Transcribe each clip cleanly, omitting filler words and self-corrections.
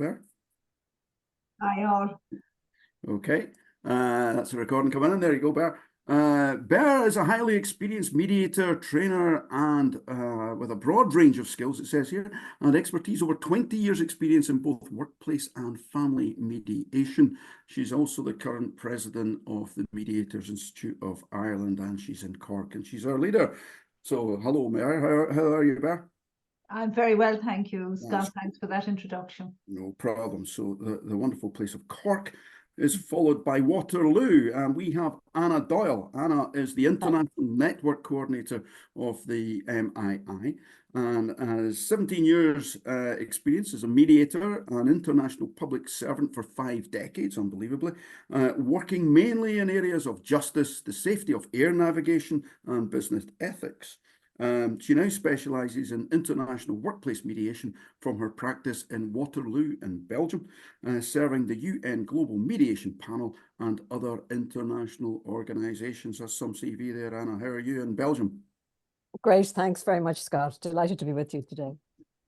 Bear? Hi all. Okay, that's a recording coming in. There you go, Bear. Bear is a highly experienced mediator, trainer, and with a broad range of skills, it says here, and expertise, over 20 years experience in both workplace and family mediation. She's also the current president of the Mediators Institute of Ireland, and she's in Cork, and she's our leader. So, hello, Bear. How are you, Bear? I'm very well, thank you, Scott. Thanks for that introduction. No problem. So the wonderful place of Cork is followed by Waterloo, and we have Anna Doyle. Anna is the International Network Coordinator of the MII and has 17 years experience as a mediator and international public servant for 5 decades, unbelievably, working mainly in areas of justice, the safety of air navigation, and business ethics. She now specialises in international workplace mediation from her practice in Waterloo in Belgium, serving the UN Global Mediation Panel and other international organisations. That's some CV there, Anna. How are you in Belgium? Great, thanks very much, Scott. Delighted to be with you today.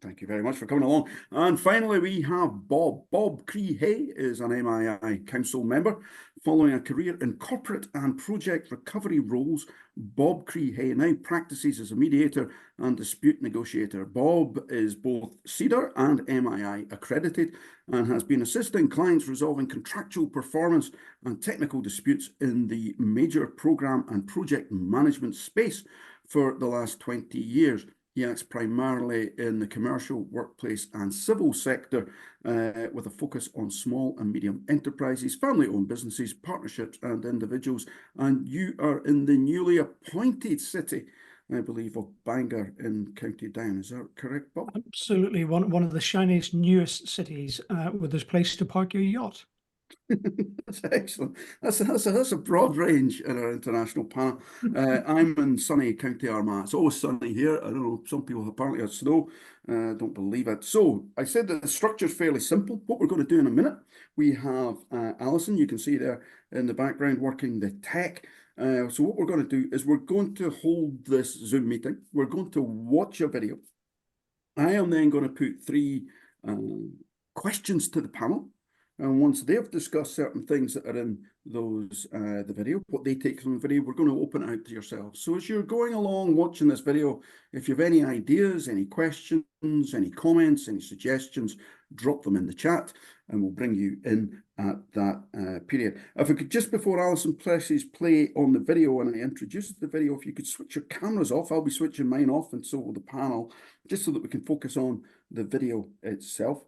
Thank you very much for coming along. And finally, we have Bob. Bob Creagh is an MII Council member. Following a career in corporate and project recovery roles, Bob Creagh now practices as a mediator and dispute negotiator. Bob is both CEDAR and MII accredited and has been assisting clients resolving contractual performance and technical disputes in the major programme and project management space for the last 20 years. He acts primarily in the commercial, workplace and civil sector with a focus on small and medium enterprises, family-owned businesses, partnerships and individuals. And you are in the newly appointed city, I believe, of Bangor in County Down. Is that correct, Bob? Absolutely. One of the shiniest, newest cities with this place to park your yacht. That's excellent. That's a broad range in our international panel. I'm in sunny County Armagh. It's always sunny here. I don't know, some people apparently have snow. Don't believe it. So I said that the structure is fairly simple. What we're going to do in a minute, we have Alison, you can see there in the background working the tech. So what we're going to do is we're going to hold this Zoom meeting. We're going to watch a video. I am then going to put 3 questions to the panel. And once they've discussed certain things that are in those the video, what they take from the video, we're going to open it out to yourselves. So as you're going along watching this video, if you have any ideas, any questions, any comments, any suggestions, drop them in the chat and we'll bring you in at that period. If I could, just before Alison presses play on the video and I introduce the video, if you could switch your cameras off, I'll be switching mine off and so will the panel, just so that we can focus on the video itself.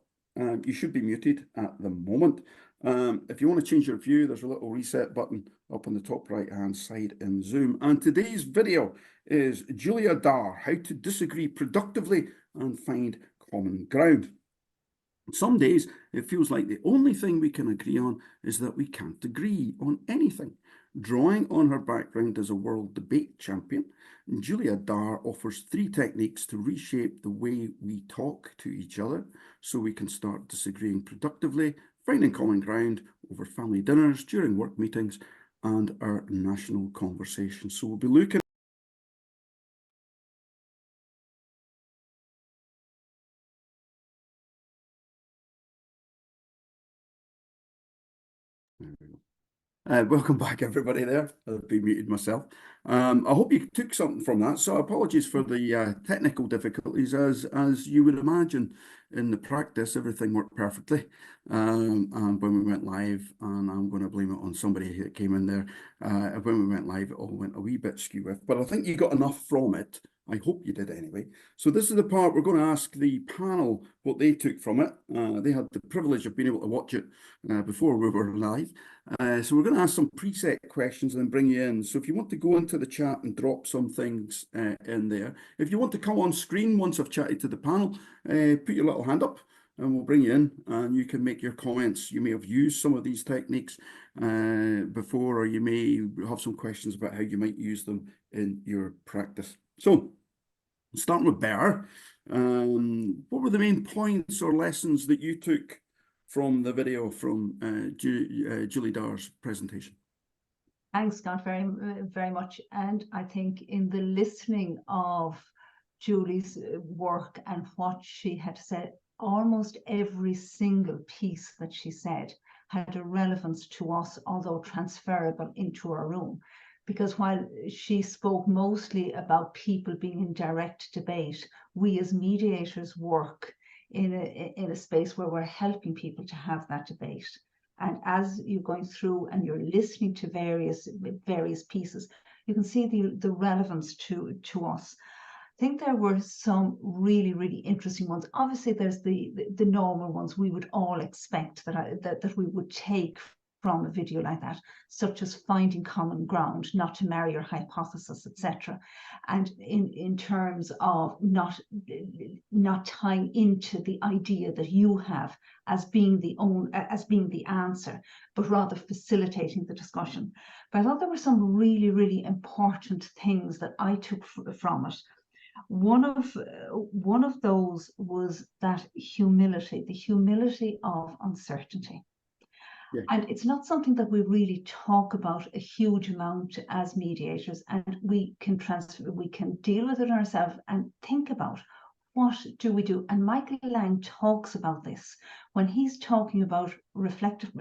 You should be muted at the moment. If you want to change your view, there's a little reset button up on the top right hand side in Zoom. And today's video is Julia Dhar, how to disagree productively and find common ground. Some days it feels like the only thing we can agree on is that we can't agree on anything. Drawing on her background as a world debate champion, Julia Dhar offers 3 techniques to reshape the way we talk to each other so we can start disagreeing productively, finding common ground over family dinners, during work meetings, and our national conversations. So we'll be looking welcome back, everybody there. I've been muted myself. I hope you took something from that. So apologies for the technical difficulties. As you would imagine, in the practice, everything worked perfectly. And when we went live, and I'm going to blame it on somebody who came in there, when we went live, it all went a wee bit skew with. But I think you got enough from it. I hope you did anyway. So this is the part we're going to ask the panel what they took from it. They had the privilege of being able to watch it before we were live. So we're going to ask some preset questions and then bring you in. So if you want to go into the chat and drop some things in there. If you want to come on screen once I've chatted to the panel, put your little hand up and we'll bring you in and you can make your comments. You may have used some of these techniques before, or you may have some questions about how you might use them in your practice. So starting with Bear, what were the main points or lessons that you took from the video from Julie Dhar's presentation? Thanks, Scott, very much. And I think in the listening of Julie's work and what she had almost every single piece that she said had a relevance to us, although transferable into our room. Because while she spoke mostly about people being in direct debate, we as mediators work in a space where we're helping people to have that debate. And as you're going through and you're listening to various pieces, you can see the relevance to us. I think there were some really, really interesting ones. Obviously, there's the normal ones we would all expect that we would take from a video like that, such as finding common ground, not to marry your hypothesis, etc. And in terms of not tying into the idea that you have as being the answer, but rather facilitating the discussion. But I thought there were some really, really important things that I took from it. One of those was that humility, the humility of uncertainty. Yeah. And it's not something that we really talk about a huge amount as mediators, and we can deal with it ourselves and think about what do we do. And Michael Lang talks about this when he's talking about reflective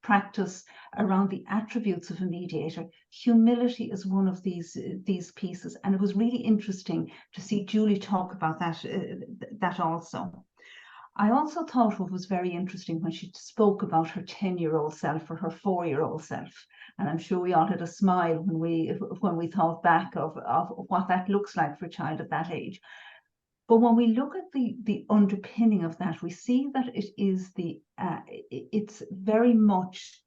practice around the attributes of a mediator. Humility is one of these pieces, and it was really interesting to see Julie talk about that also. I also thought what was very interesting when she spoke about her 10-year-old self or her 4-year-old self, and I'm sure we all had a smile when we thought back of what that looks like for a child at that age. But when we look at the underpinning of that, we see that it is it's very much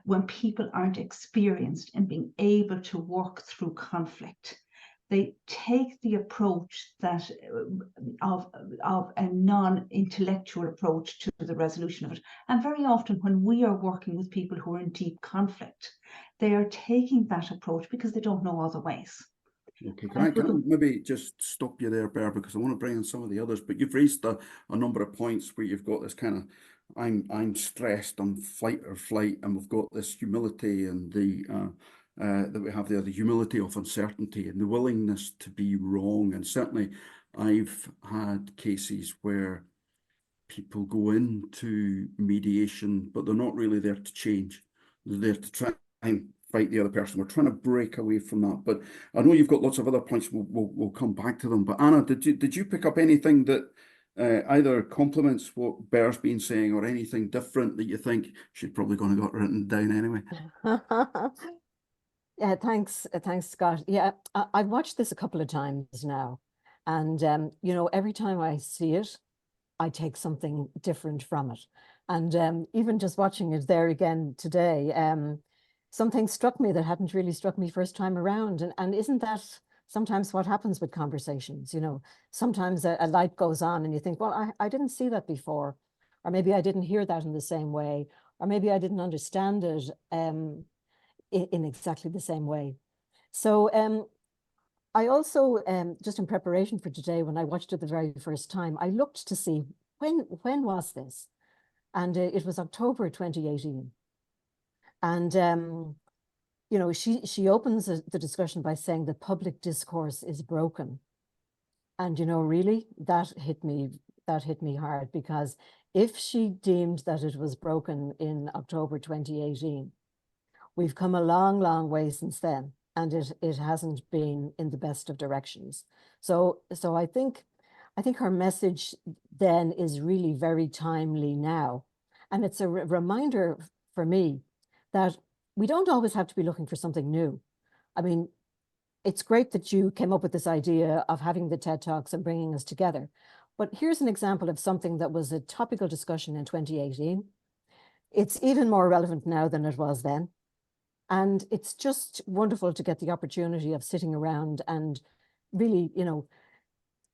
when people aren't experienced in being able to work through conflict. They take the approach that of a non-intellectual approach to the resolution of it. And very often when we are working with people who are in deep conflict, they are taking that approach because they don't know other ways. Okay, can I maybe just stop you there, Bear, because I want to bring in some of the others, but you've raised a number of points where you've got this kind of, I'm stressed, I'm fight or flight, and we've got this humility and that we have there, the humility of uncertainty and the willingness to be wrong. And certainly I've had cases where people go into mediation, but they're not really there to change. They're there to try and fight the other person. We're trying to break away from that. But I know you've got lots of other points. We'll come back to them. But Anna, did you pick up anything that either complements what Bear's been saying or anything different that you think she's probably going to got written down anyway? Yeah, thanks, Scott. Yeah, I've watched this a couple of times now, and you know, every time I see it, I take something different from it. And even just watching it there again today, something struck me that hadn't really struck me first time around. And isn't that sometimes what happens with conversations? You know, sometimes a light goes on and you think, well, I didn't see that before, or maybe I didn't hear that in the same way, or maybe I didn't understand it in exactly the same way. So I also, just in preparation for today, when I watched it the very first time, I looked to see when was this? And it was October 2018. And, you know, she opens the discussion by saying the public discourse is broken. And, you know, really, that hit me hard, because if she deemed that it was broken in October 2018, we've come a long, long way since then, and it hasn't been in the best of directions. So I think her message then is really very timely now. And it's a reminder for me that we don't always have to be looking for something new. I mean, it's great that you came up with this idea of having the TED Talks and bringing us together. But here's an example of something that was a topical discussion in 2018. It's even more relevant now than it was then. And it's just wonderful to get the opportunity of sitting around and really, you know,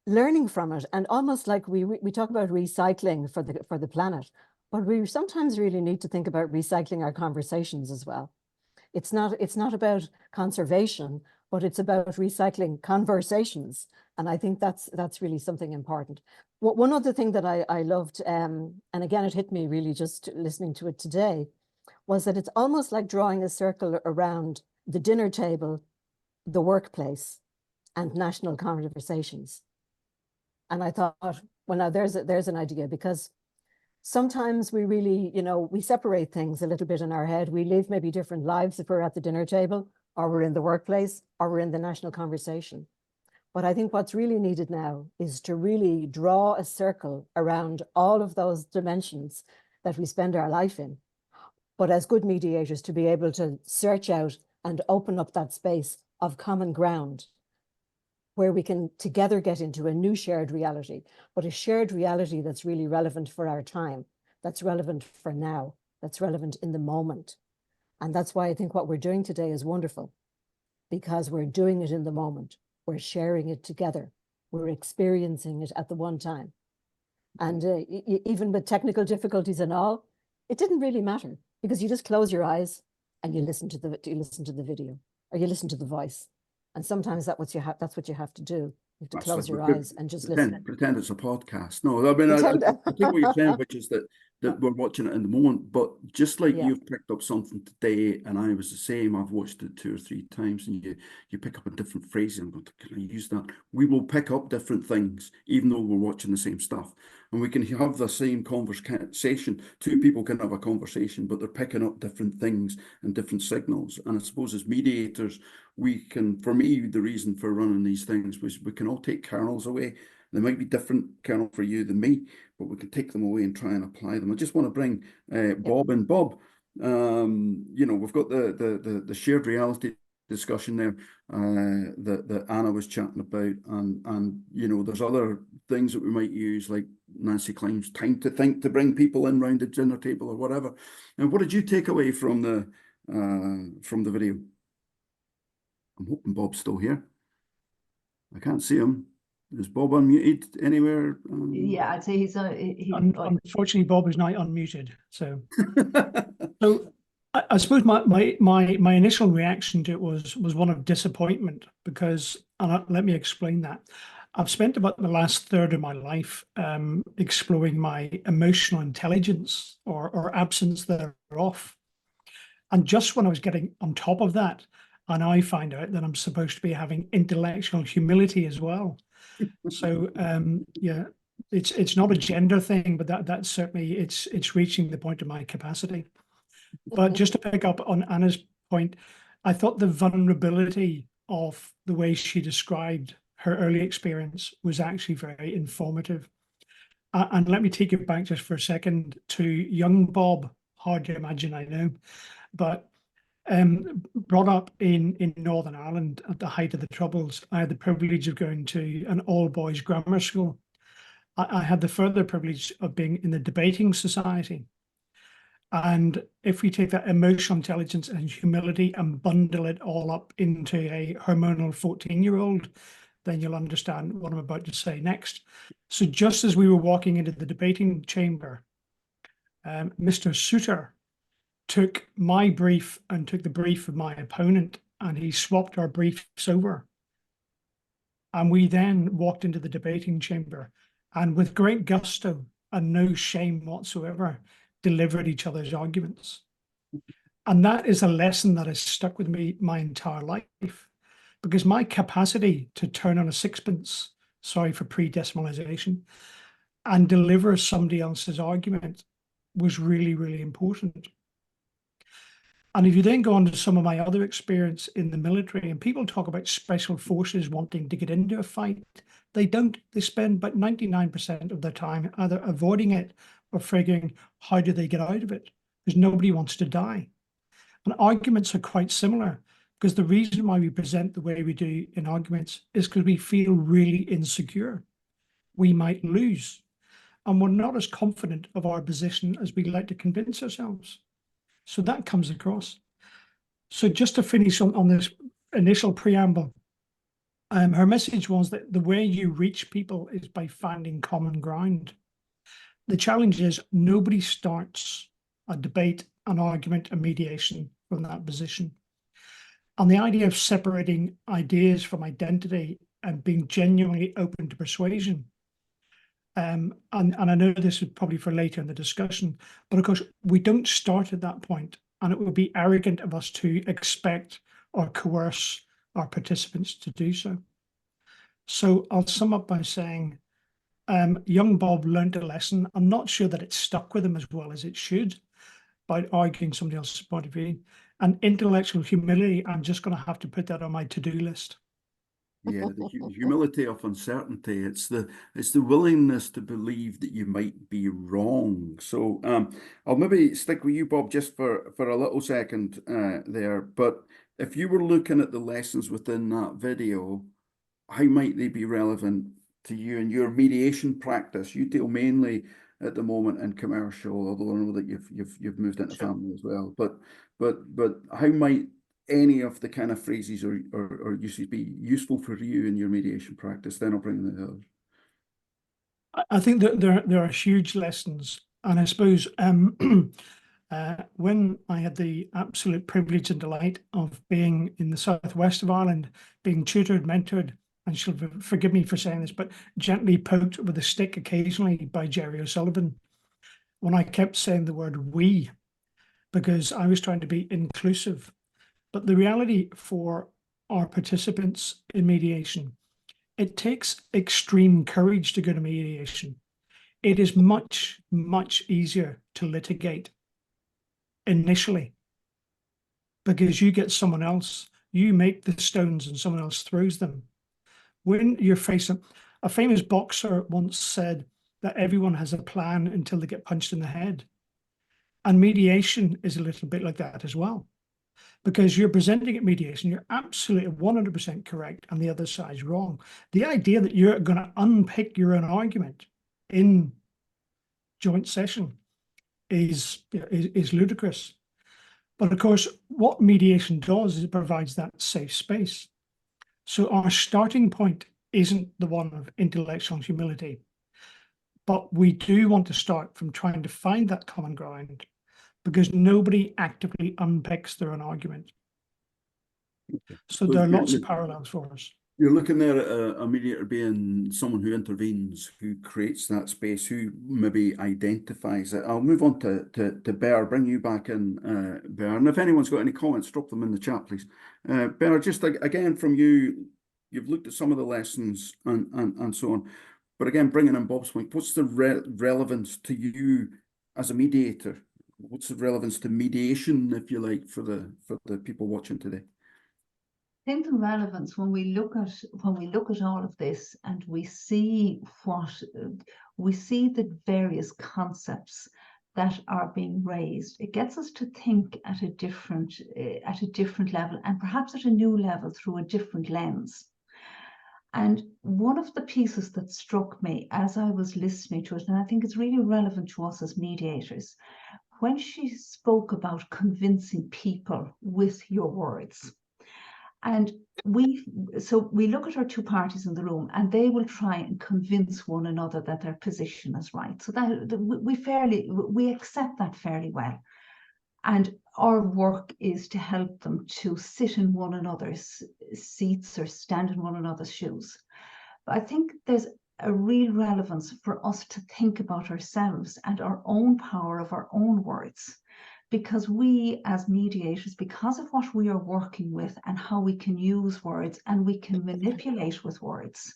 learning from it. And almost like we talk about recycling for the planet, but we sometimes really need to think about recycling our conversations as well. It's not about conservation, but it's about recycling conversations. And I think that's really something important. One other thing that I loved, and again, it hit me really just listening to it today, was that it's almost like drawing a circle around the dinner table, the workplace, and national conversations. And I thought, well, now there's an idea, because sometimes we really, we separate things a little bit in our head. We live maybe different lives if we're at the dinner table, or we're in the workplace, or we're in the national conversation. But I think what's really needed now is to really draw a circle around all of those dimensions that we spend our life in. But as good mediators, to be able to search out and open up that space of common ground where we can together get into a new shared reality, but a shared reality that's really relevant for our time, that's relevant for now, that's relevant in the moment. And that's why I think what we're doing today is wonderful, because we're doing it in the moment. We're sharing it together. We're experiencing it at the one time. And even with technical difficulties and all, it didn't really matter, because you just close your eyes and you listen to the video, or you listen to the voice. And sometimes that's what you have to do. You have to close your eyes and just listen. Pretend it's a podcast. No, I mean, I think what you're saying, which is that we're watching it in the moment, but just like you've picked up something today, and I was the same, I've watched it 2 or 3 times, and you pick up a different phrase and go, can I use that? We will pick up different things, even though we're watching the same stuff. And we can have the same conversation. 2 people can have a conversation, but they're picking up different things and different signals. And I suppose as mediators, we can, for me, the reason for running these things was we can all take kernels away. They might be different kernel for you than me, but we can take them away and try and apply them. I just want to bring Bob in. Bob, we've got the shared reality discussion there that Anna was chatting about, and there's other things that we might use, like Nancy Klein's time to think, to bring people in round the dinner table or whatever. And what did you take away from the video? I'm hoping Bob's still here. I can't see him. Is Bob unmuted anywhere? Yeah, I'd say he's unfortunately, Bob is not unmuted. So, I suppose my initial reaction to it was one of disappointment, because, and let me explain that. I've spent about the last third of my life exploring my emotional intelligence or absence thereof. And just when I was getting on top of that, and I find out that I'm supposed to be having intellectual humility as well. So yeah, it's not a gender thing, but that's certainly it's reaching the point of my capacity. But just to pick up on Anna's point, I thought the vulnerability of the way she described her early experience was actually very informative. And let me take you back just for a second to young Bob. Hard to imagine, I know, but brought up in Northern Ireland at the height of the Troubles. I had the privilege of going to an all-boys grammar school. I had the further privilege of being in the debating society. And if we take that emotional intelligence and humility and bundle it all up into a hormonal 14-year-old, then you'll understand what I'm about to say next. So just as we were walking into the debating chamber, Mr. Souter took my brief and took the brief of my opponent, and he swapped our briefs over. And we then walked into the debating chamber, and with great gusto and no shame whatsoever, delivered each other's arguments. And that is a lesson that has stuck with me my entire life, because my capacity to turn on a sixpence, sorry for pre-decimalization, and deliver somebody else's argument was really, really important. And if you then go on to some of my other experience in the military, and people talk about special forces wanting to get into a fight, they don't. They spend about 99% of their time either avoiding it or figuring, how do they get out of it? Because nobody wants to die. And arguments are quite similar, because the reason why we present the way we do in arguments is because we feel really insecure. We might lose, and we're not as confident of our position as we'd like to convince ourselves. So that comes across. So just to finish on this initial preamble, her message was that the way you reach people is by finding common ground. The challenge is nobody starts a debate, an argument, a mediation from that position. And the idea of separating ideas from identity and being genuinely open to persuasion. And I know this is probably for later in the discussion, but of course, we don't start at that point, and it would be arrogant of us to expect or coerce our participants to do so. So I'll sum up by saying young Bob learned a lesson. I'm not sure that it stuck with him as well as it should by arguing somebody else's point of view. And intellectual humility, I'm just going to have to put that on my to-do list. Yeah, the humility of uncertainty. It's the willingness to believe that you might be wrong. So I'll maybe stick with you, Bob, just for a little second there. But if you were looking at the lessons within that video, how might they be relevant to you and your mediation practice? You deal mainly at the moment in commercial, although I know that you've moved into family as well. But how might any of the kind of phrases or uses be useful for you in your mediation practice? Then I'll bring in the others. I think that there are huge lessons, and I suppose when I had the absolute privilege and delight of being in the southwest of Ireland, being tutored, mentored, and she'll forgive me for saying this, but gently poked with a stick occasionally by Jerry O'Sullivan, when I kept saying the word "we," because I was trying to be inclusive. But the reality for our participants in mediation, it takes extreme courage to go to mediation. It is much, much easier to litigate initially because you get someone else, you make the stones and someone else throws them. When you're facing, a famous boxer once said that everyone has a plan until they get punched in the head. And mediation is a little bit like that as well. Because you're presenting at mediation, you're absolutely 100% correct, and the other side's wrong. The idea that you're going to unpick your own argument in joint session is ludicrous. But of course, what mediation does is it provides that safe space. So our starting point isn't the one of intellectual humility, but we do want to start from trying to find that common ground, because nobody actively unpicks their own argument. So there are lots of parallels for us. You're looking there at a mediator being someone who intervenes, who creates that space, who maybe identifies it. I'll move on to Bear, bring you back in, Bear. And if anyone's got any comments, drop them in the chat, please. Bear, just again from you, you've looked at some of the lessons and so on. But again, bringing in Bob's point, what's the relevance to you as a mediator? What's the relevance to mediation, if you like, for the people watching today? I think the relevance when we look at all of this and we see the various concepts that are being raised, it gets us to think at a different level, and perhaps at a new level through a different lens. And one of the pieces that struck me as I was listening to it, and I think it's really relevant to us as mediators, when she spoke about convincing people with your words. And we look at our two parties in the room, and they will try and convince one another that their position is right. So that we accept that fairly well. And our work is to help them to sit in one another's seats or stand in one another's shoes. But I think there's a real relevance for us to think about ourselves and our own power of our own words. Because we as mediators, because of what we are working with and how we can use words and we can manipulate with words,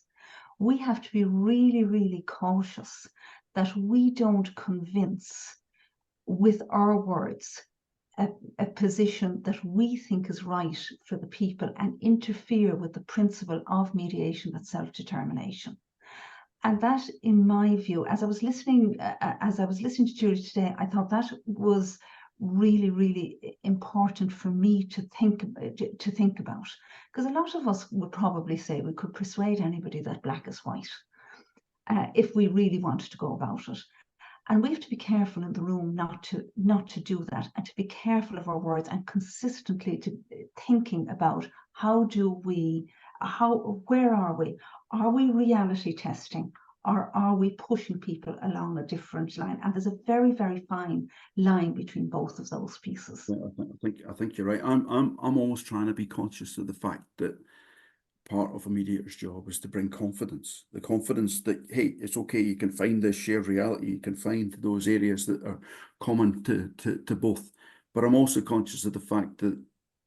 we have to be really, really cautious that we don't convince with our words a position that we think is right for the people and interfere with the principle of mediation, that's self-determination. And that, in my view, as I was listening to Julie today, I thought that was really, really important for me to think about. Because a lot of us would probably say we could persuade anybody that black is white if we really wanted to go about it. And we have to be careful in the room not to do that, and to be careful of our words, and consistently to thinking about where are we? Are we reality testing, or are we pushing people along a different line? And there's a very, very fine line between both of those pieces. I think you're right. I'm almost trying to be conscious of the fact that part of a mediator's job is to bring confidence. The confidence that, hey, it's okay, you can find this shared reality, you can find those areas that are common to both. But I'm also conscious of the fact that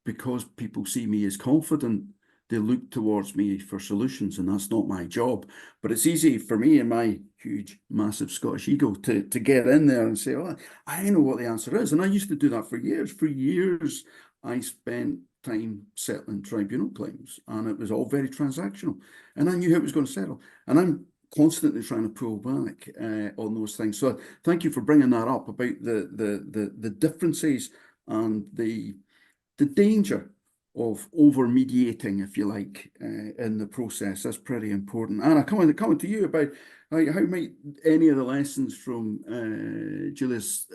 because people see me as confident, they look towards me for solutions, and that's not my job. But it's easy for me in my huge, massive Scottish ego to get in there and say, "Oh, I know what the answer is." And I used to do that for years. For years, I spent time settling tribunal claims, and it was all very transactional. And I knew how it was going to settle. And I'm constantly trying to pull back on those things. So thank you for bringing that up about the differences and the danger of over mediating, if you like, in the process. That's pretty important. Anna, coming to you about how might any of the lessons from Julia's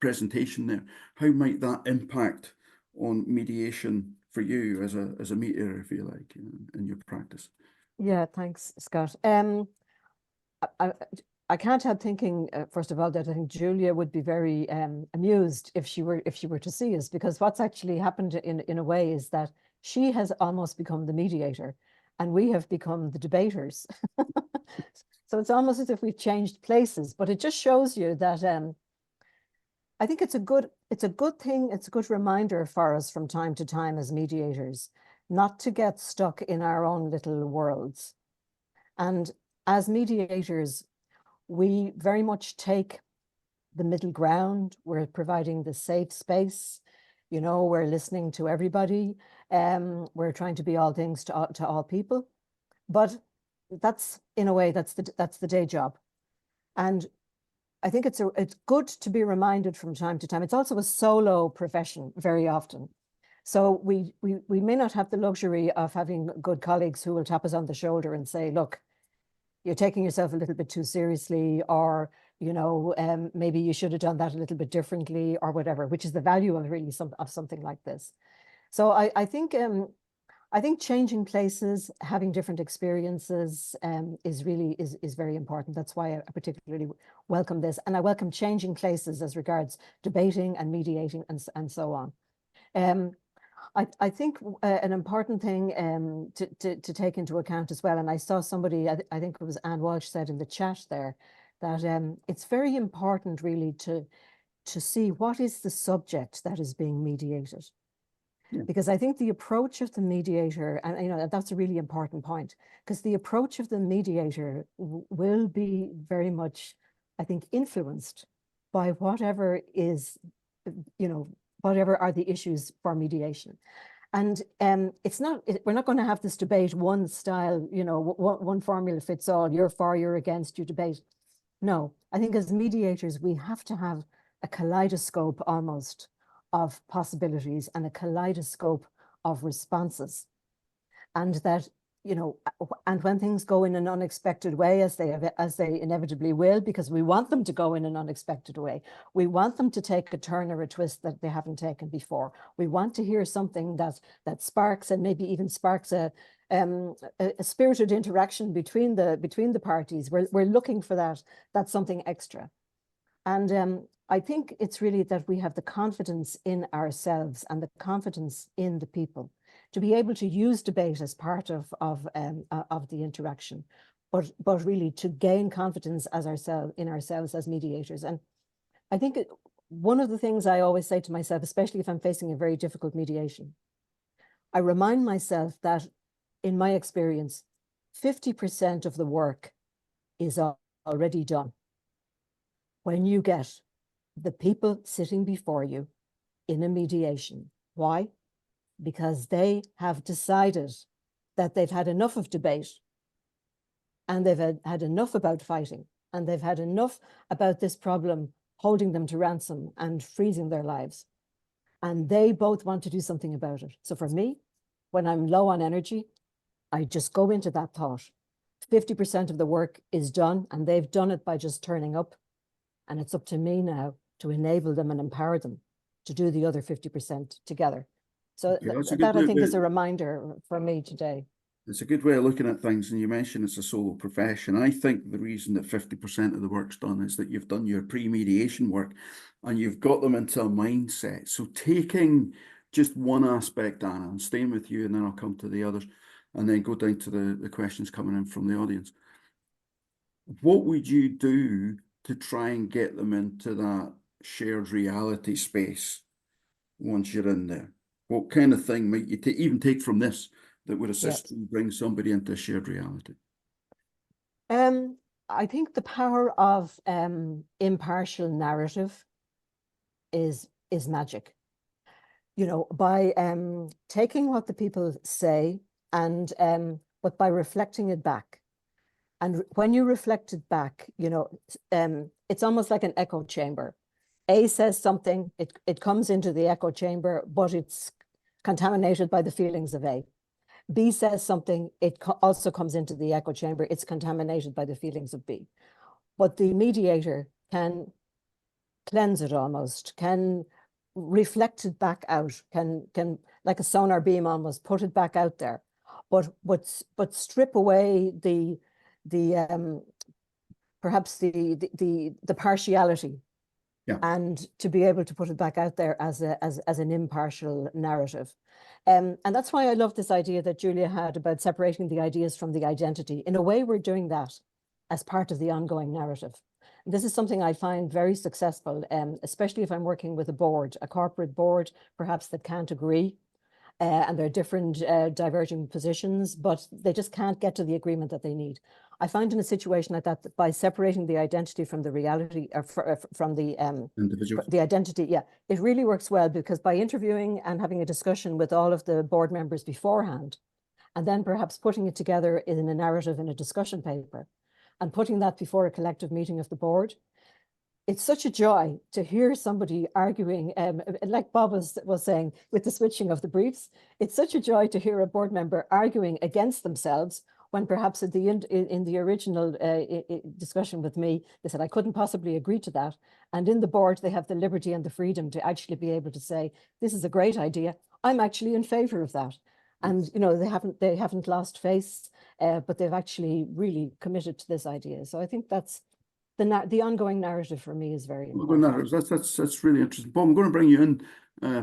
presentation there, how might that impact on mediation for you as a mediator, if you like, in your practice? Yeah, thanks, Scott. I can't help thinking, first of all, that I think Julia would be very amused if she were to see us, because what's actually happened in a way is that she has almost become the mediator, and we have become the debaters. So it's almost as if we've changed places, but it just shows you that I think it's a good thing. It's a good reminder for us from time to time as mediators not to get stuck in our own little worlds. And as mediators, we very much take the middle ground. We're providing the safe space. You know, we're listening to everybody. We're trying to be all things to all people. But that's, in a way, that's the day job. And I think it's good to be reminded from time to time. It's also a solo profession very often. So we may not have the luxury of having good colleagues who will tap us on the shoulder and say, look, you're taking yourself a little bit too seriously, or, you know, maybe you should have done that a little bit differently, or whatever, which is the value of really of something like this. So I think changing places, having different experiences is very important. That's why I particularly welcome this. And I welcome changing places as regards debating and mediating and so on. I think an important thing to take into account as well, and I saw somebody, I think it was Anne Walsh, said in the chat there, that it's very important really to see what is the subject that is being mediated. Yeah. Because I think the approach of the mediator, and you know, that's a really important point, because the approach of the mediator will be very much, I think, influenced by whatever is, you know, whatever are the issues for mediation. And we're not going to have this debate, one style, you know, one formula fits all, you're for, you're against, you debate. No, I think as mediators, we have to have a kaleidoscope almost of possibilities and a kaleidoscope of responses. And that, you know, and when things go in an unexpected way, as they inevitably will, because we want them to go in an unexpected way, we want them to take a turn or a twist that they haven't taken before. We want to hear something that sparks, and maybe even sparks a spirited interaction between the parties. We're looking for that. That's something extra. And I think it's really that we have the confidence in ourselves and the confidence in the people to be able to use debate as part of the interaction, but really to gain confidence in ourselves as mediators. And I think one of the things I always say to myself, especially if I'm facing a very difficult mediation, I remind myself that in my experience, 50% of the work is already done. When you get the people sitting before you in a mediation. Why? Because they have decided that they've had enough of debate, and they've had enough about fighting, and they've had enough about this problem holding them to ransom and freezing their lives. And they both want to do something about it. So for me, when I'm low on energy, I just go into that thought. 50% of the work is done, and they've done it by just turning up. And it's up to me now to enable them and empower them to do the other 50% together. So okay, that I think is a reminder for me today. It's a good way of looking at things. And you mentioned it's a solo profession. I think the reason that 50% of the work's done is that you've done your pre-mediation work and you've got them into a mindset. So taking just one aspect, Anna, and staying with you, and then I'll come to the others, and then go down to the questions coming in from the audience. What would you do to try and get them into that shared reality space once you're in there? What kind of thing might you even take from this that would Yes. assist you bring somebody into a shared reality? I think the power of impartial narrative is magic. You know, by taking what the people say and but by reflecting it back. And when you reflect it back, you know, it's almost like an echo chamber. A says something, it comes into the echo chamber, but it's contaminated by the feelings of A. B says something, it also comes into the echo chamber, it's contaminated by the feelings of B. But the mediator can cleanse it almost, can reflect it back out, can like a sonar beam almost put it back out there, but strip away the perhaps the partiality. Yeah. And to be able to put it back out there as an impartial narrative. And that's why I love this idea that Julia had about separating the ideas from the identity. In a way, we're doing that as part of the ongoing narrative. And this is something I find very successful, especially if I'm working with a board, a corporate board, perhaps that can't agree. And there are different diverging positions, but they just can't get to the agreement that they need. I find in a situation like that by separating the identity from the reality, or from the identity, yeah, it really works well, because by interviewing and having a discussion with all of the board members beforehand, and then perhaps putting it together in a narrative in a discussion paper, and putting that before a collective meeting of the board, it's such a joy to hear somebody arguing, like Bob was saying, with the switching of the briefs. It's such a joy to hear a board member arguing against themselves, when perhaps in the original discussion with me, they said, I couldn't possibly agree to that. And in the board, they have the liberty and the freedom to actually be able to say, this is a great idea. I'm actually in favor of that. And, you know, they haven't lost face, but they've actually really committed to this idea. So I think that's the ongoing narrative for me is very important. That's really interesting. Bob, I'm going to bring you in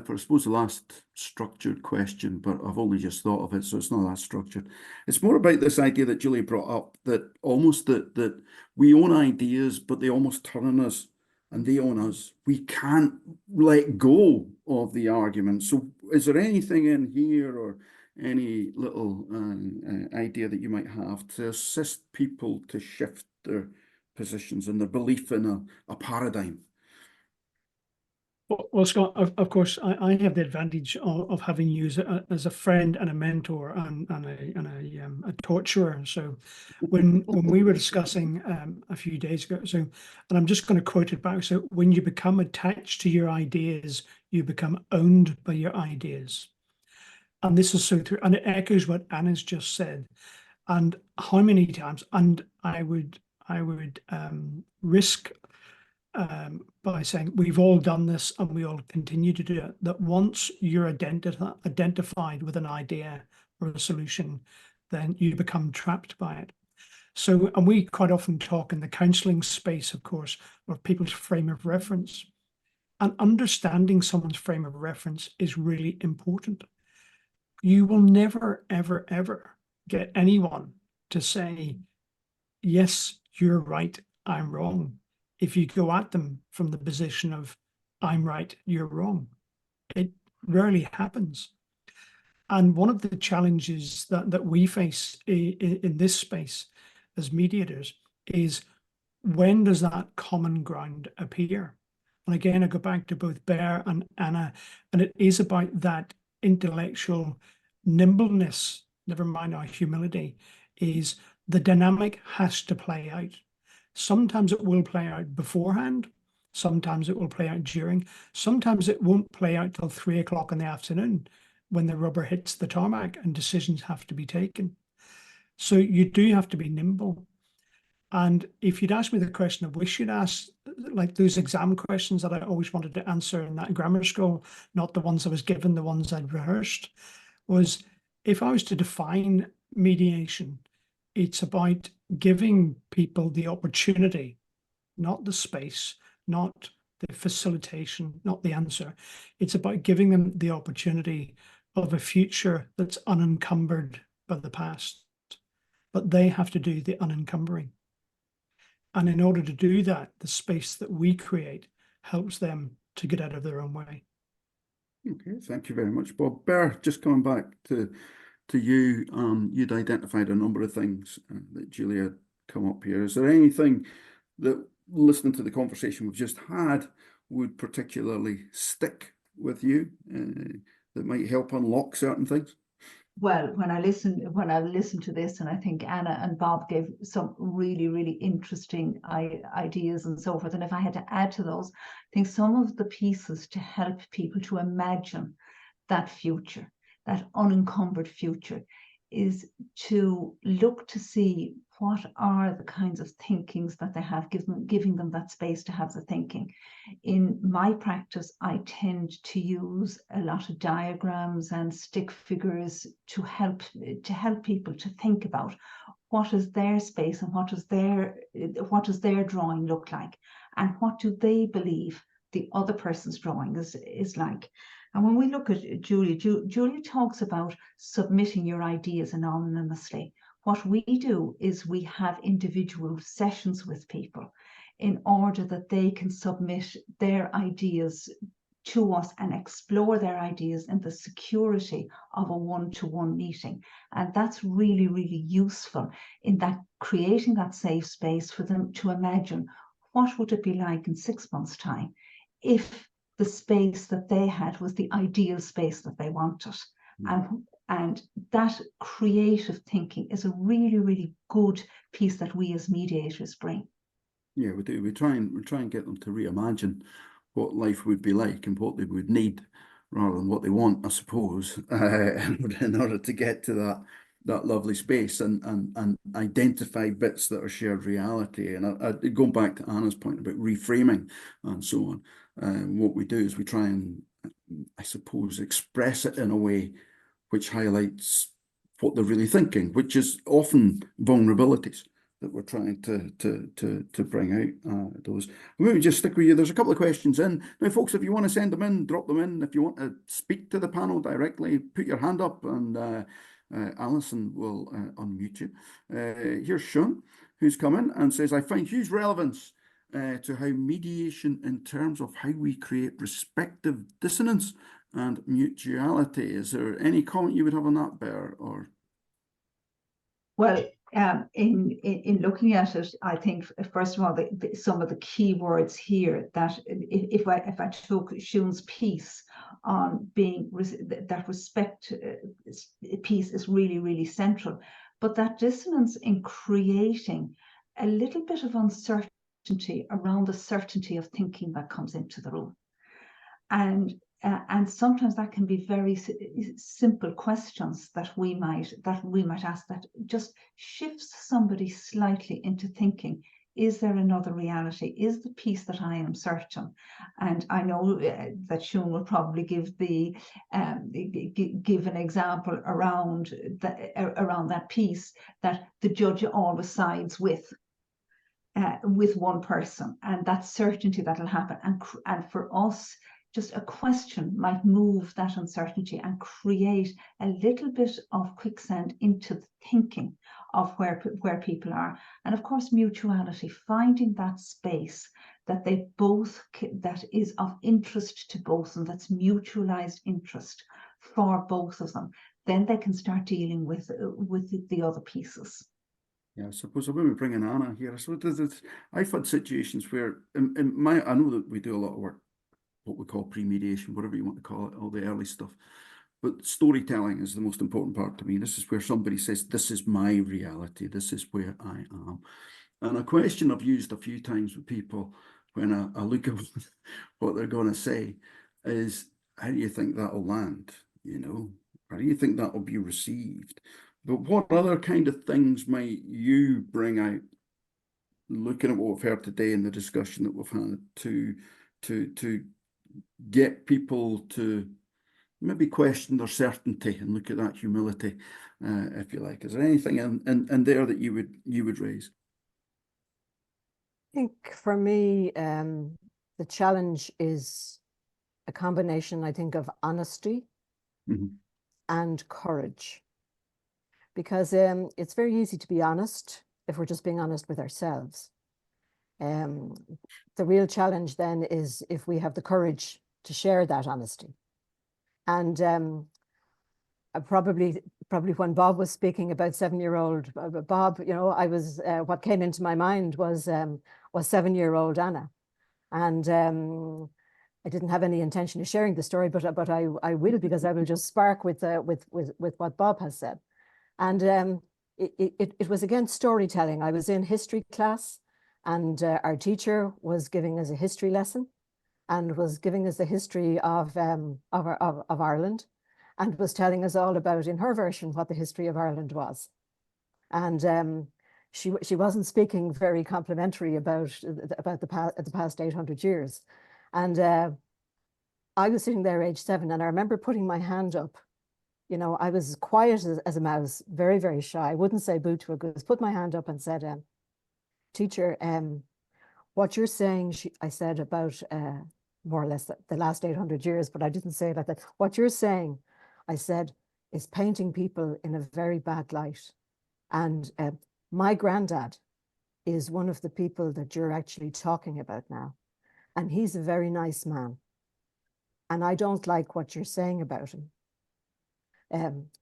for, I suppose, the last structured question, but I've only just thought of it, so it's not that structured. It's more about this idea that Julia brought up, that almost that we own ideas, but they almost turn on us and they own us. We can't let go of the argument. So is there anything in here or any little idea that you might have to assist people to shift their positions and their belief in a paradigm? Well, Scott, of course, I have the advantage of having you as a friend and a mentor and a torturer. So when we were discussing a few days ago, and I'm just going to quote it back. So when you become attached to your ideas, you become owned by your ideas. And this is so true, and it echoes what Anna's just said. And how many times, and I would risk by saying we've all done this and we all continue to do it, that once you're identified with an idea or a solution, then you become trapped by it. So, and we quite often talk in the counselling space, of course, of people's frame of reference. And understanding someone's frame of reference is really important. You will never, ever, ever get anyone to say, yes, you're right, I'm wrong, if you go at them from the position of, I'm right, you're wrong. It rarely happens. And one of the challenges that we face in this space as mediators is, when does that common ground appear? And again, I go back to both Bear and Anna, and it is about that intellectual nimbleness, never mind our humility, is the dynamic has to play out. Sometimes it will play out beforehand. Sometimes it will play out during. Sometimes it won't play out till 3 o'clock in the afternoon when the rubber hits the tarmac and decisions have to be taken. So you do have to be nimble. And if you'd asked me the question I wish you'd asked, like those exam questions that I always wanted to answer in that grammar school, not the ones I was given, the ones I'd rehearsed, was if I was to define mediation, it's about giving people the opportunity, not the space, not the facilitation, not the answer. It's about giving them the opportunity of a future that's unencumbered by the past, but they have to do the unencumbering. And in order to do that, the space that we create helps them to get out of their own way. Okay, thank you very much, Bob. Bear, just coming back to you, you'd identified a number of things that Julia had come up here. Is there anything that, listening to the conversation we've just had, would particularly stick with you that might help unlock certain things? Well, when I listen to this, and I think Anna and Bob gave some really, really interesting ideas and so forth. And if I had to add to those, I think some of the pieces to help people to imagine that future, that unencumbered future, is to look to see what are the kinds of thinkings that they have, giving them that space to have the thinking. In my practice, I tend to use a lot of diagrams and stick figures to help people to think about what is their space and what does their drawing look like, and what do they believe the other person's drawing is like. And when we look at Julia talks about submitting your ideas anonymously. What we do is we have individual sessions with people in order that they can submit their ideas to us and explore their ideas in the security of a one-to-one meeting. And that's really, really useful in that creating that safe space for them to imagine what would it be like in 6 months' time if the space that they had was the ideal space that they wanted. And that creative thinking is a really, really good piece that we as mediators bring. Yeah, we do. We try and get them to reimagine what life would be like and what they would need rather than what they want, I suppose, in order to get to that lovely space and identify bits that are shared reality. And going back to Anna's point about reframing and so on, what we do is we try and, I suppose, express it in a way which highlights what they're really thinking, which is often vulnerabilities that we're trying to bring out. Those. Maybe just stick with you. There's a couple of questions in. Now, folks, if you want to send them in, drop them in. If you want to speak to the panel directly, put your hand up and Alison will unmute you. Here's Sean, who's come in and says, I find huge relevance to how mediation in terms of how we create respective dissonance and mutuality. Is there any comment you would have on that, Bear? Or well, in looking at it, I think first of all, some of the key words here that if I took Sean's piece on being that respect piece is really, really central, but that dissonance in creating a little bit of uncertainty around the certainty of thinking that comes into the room. And sometimes that can be very simple questions that we might ask that just shifts somebody slightly into thinking, is there another reality? Is the piece that I am certain? And I know that Sean will probably give an example around that piece that the judge always sides with one person, and that certainty that'll happen. And for us, just a question might move that uncertainty and create a little bit of quicksand into the thinking of where people are. And of course, mutuality, finding that space that they both, that is of interest to both, and that's mutualized interest for both of them. Then they can start dealing with the other pieces. yeah, I suppose when we bring in Anna here, so I've had situations where I know that we do a lot of work, what we call pre-mediation, whatever you want to call it, all the early stuff. But storytelling is the most important part to me. This is where somebody says, this is my reality, this is where I am. And a question I've used a few times with people when I look at what they're going to say is, how do you think that'll land? You know, how do you think that'll be received? But what other kind of things might you bring out, looking at what we've heard today in the discussion that we've had, to get people to maybe question their certainty and look at that humility, if you like? Is there anything in there that you would raise? I think for me, the challenge is a combination, I think, of honesty and courage. Because it's very easy to be honest if we're just being honest with ourselves. The real challenge then is if we have the courage to share that honesty. And probably when Bob was speaking about 7-year-old Bob, you know, I was what came into my mind was 7-year-old Anna, and I didn't have any intention of sharing the story, but I will, because I will just spark with what Bob has said. And it was again storytelling. I was in history class, and our teacher was giving us a history lesson, and was giving us the history of Ireland, and was telling us all about, in her version, what the history of Ireland was. And she wasn't speaking very complimentary about the past 800 years. And I was sitting there age 7, and I remember putting my hand up. You know, I was quiet as a mouse, very, very shy. I wouldn't say boo to a goose. Put my hand up and said, teacher, what you're saying, I said, about more or less the last 800 years, but I didn't say it like that. What you're saying, I said, is painting people in a very bad light. And my granddad is one of the people that you're actually talking about now. And he's a very nice man. And I don't like what you're saying about him.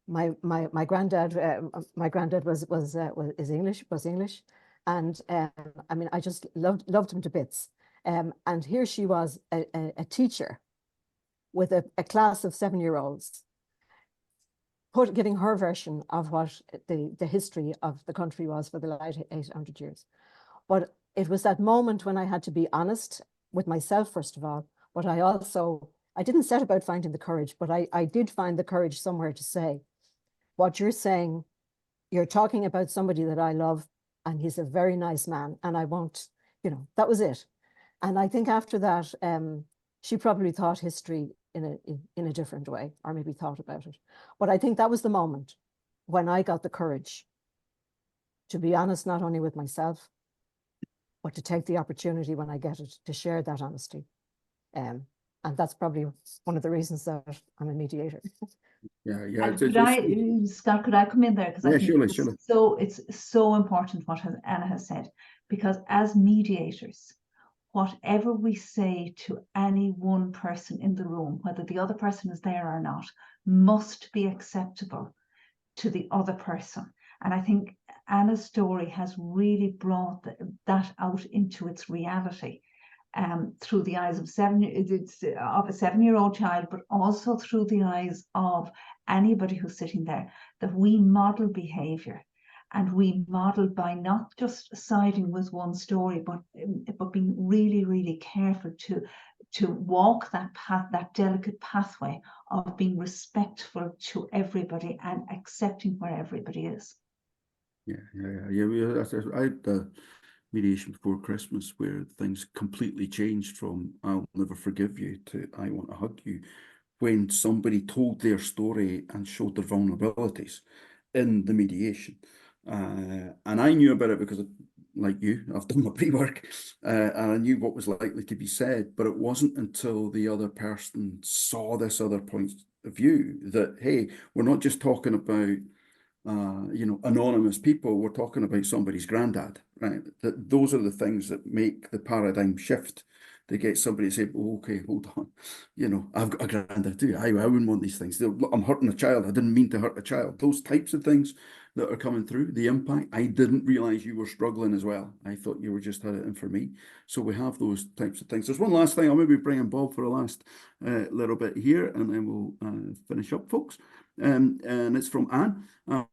My granddad was English, and I mean, I just loved him to bits. And here she was, a teacher with a class of 7-year-olds, giving her version of what the history of the country was for the last 800 years. But it was that moment when I had to be honest with myself, first of all, but I didn't set about finding the courage, but I did find the courage somewhere to say, what you're saying, you're talking about somebody that I love, and he's a very nice man, and I won't, you know, that was it. And I think after that, she probably thought history in a different way, or maybe thought about it. But I think that was the moment when I got the courage to be honest, not only with myself, but to take the opportunity when I get it to share that honesty. And that's probably one of the reasons that I'm a mediator. Yeah, yeah. Scott, could I come in there? Because I think surely. it's so important what Anna has said, because as mediators, whatever we say to any one person in the room, whether the other person is there or not, must be acceptable to the other person. And I think Anna's story has really brought that out into its reality, through the eyes of a 7-year-old child, but also through the eyes of anybody who's sitting there, that we model behavior. And we model by not just siding with one story, but being really, really careful to walk that path, that delicate pathway of being respectful to everybody and accepting where everybody is. Yeah. I had the mediation before Christmas where things completely changed from "I'll never forgive you" to "I want to hug you," when somebody told their story and showed their vulnerabilities in the mediation. And I knew about it because, like you, I've done my pre-work, and I knew what was likely to be said, but it wasn't until the other person saw this other point of view that, hey, we're not just talking about anonymous people, we're talking about somebody's granddad, right? That those are the things that make the paradigm shift. To get somebody to say, oh, okay, hold on, I've got a granddad too. I wouldn't want these things. I'm hurting a child. I didn't mean to hurt a child. Those types of things that are coming through, the impact. I didn't realize you were struggling as well. I thought you were just had it in for me. So we have those types of things. There's one last thing. I'll maybe bring in Bob for a last little bit here, and then we'll finish up, folks. And it's from Anne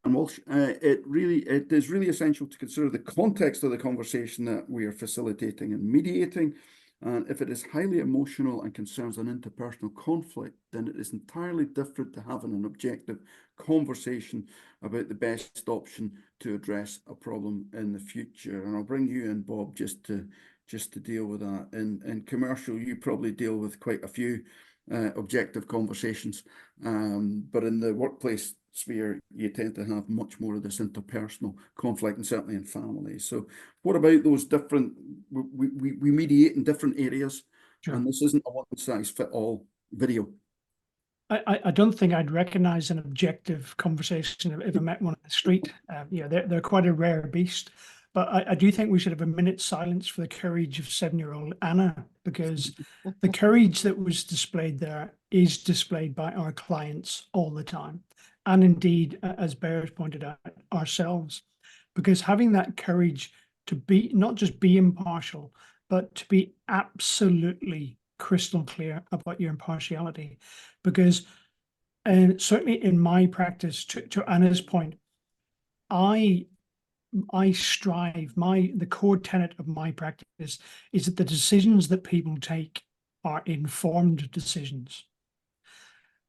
Walsh. It is really essential to consider the context of the conversation that we are facilitating and mediating. And if it is highly emotional and concerns an interpersonal conflict, then it is entirely different to having an objective conversation about the best option to address a problem in the future. And I'll bring you in, Bob, just to deal with that. In commercial, you probably deal with quite a few objective conversations, but in the workplace sphere, you tend to have much more of this interpersonal conflict, and certainly in families. So what about those different, we mediate in different areas, sure, and this isn't a one-size-fits-all video. I don't think I'd recognize an objective conversation if I met one on the street. They're quite a rare beast. but I do think we should have a minute's silence for the courage of 7-year-old Anna, because the courage that was displayed there is displayed by our clients all the time. And indeed, as Bears pointed out, ourselves, because having that courage to be, not just be impartial, but to be absolutely crystal clear about your impartiality. Because certainly in my practice, to Anna's point, I strive, the core tenet of my practice is that the decisions that people take are informed decisions.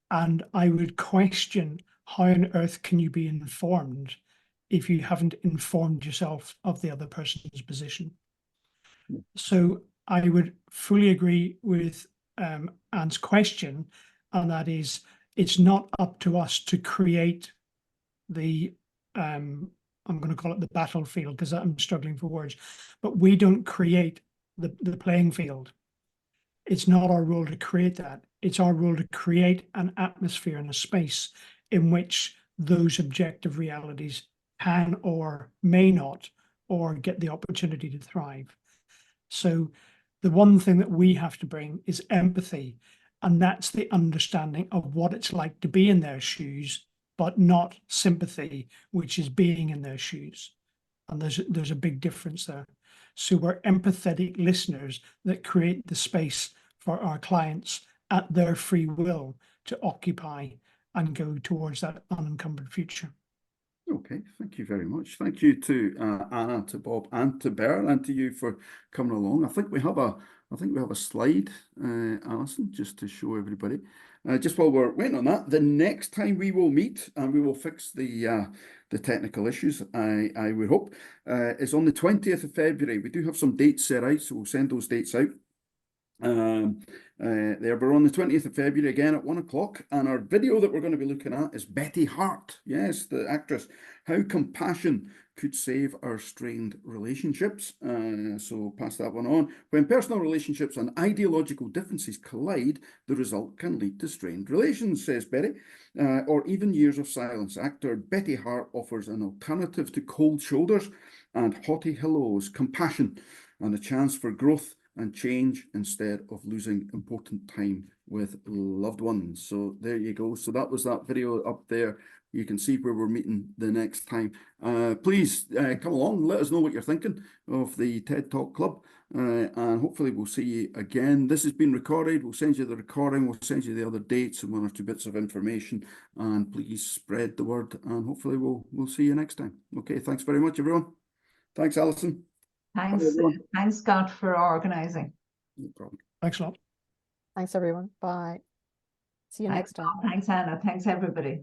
And I would question, how on earth can you be informed if you haven't informed yourself of the other person's position? So I would fully agree with Anne's question, and that is, it's not up to us to create the I'm going to call it the battlefield, because I'm struggling for words, but we don't create the playing field. It's not our role to create that. It's our role to create an atmosphere and a space in which those objective realities can or may not, or get the opportunity to thrive. So the one thing that we have to bring is empathy, and that's the understanding of what it's like to be in their shoes, but not sympathy, which is being in their shoes. And there's a big difference there. So we're empathetic listeners that create the space for our clients at their free will to occupy and go towards that unencumbered future. Okay, thank you very much. Thank you to Anna, to Bob, and to Bear, and to you for coming along. I think we have a slide, Alison, just to show everybody. Just while we're waiting on that, the next time we will meet and we will fix the technical issues, I would hope, is on the 20th of February. We do have some dates set out, so we'll send those dates out. We're on the 20th of February again at 1 o'clock, and our video that we're going to be looking at is Betty Hart, yes, the actress, how compassion could save our strained relationships. So pass that one on. When personal relationships and ideological differences collide, the result can lead to strained relations, says Betty, or even years of silence. Actor Betty Hart offers an alternative to cold shoulders and haughty hellos, compassion, and a chance for growth and change instead of losing important time with loved ones. So there you go. So that was that video up there. You can see where we're meeting the next time. Please come along. Let us know what you're thinking of the TED Talk Club. And hopefully we'll see you again. This has been recorded. We'll send you the recording. We'll send you the other dates and 1 or 2 bits of information. And please spread the word. And hopefully we'll see you next time. Okay, thanks very much, everyone. Thanks, Alison. Thanks, Scott, for organising. No problem. Thanks a lot. Thanks, everyone. Bye. See you next time. Thanks, Anna. Thanks, everybody.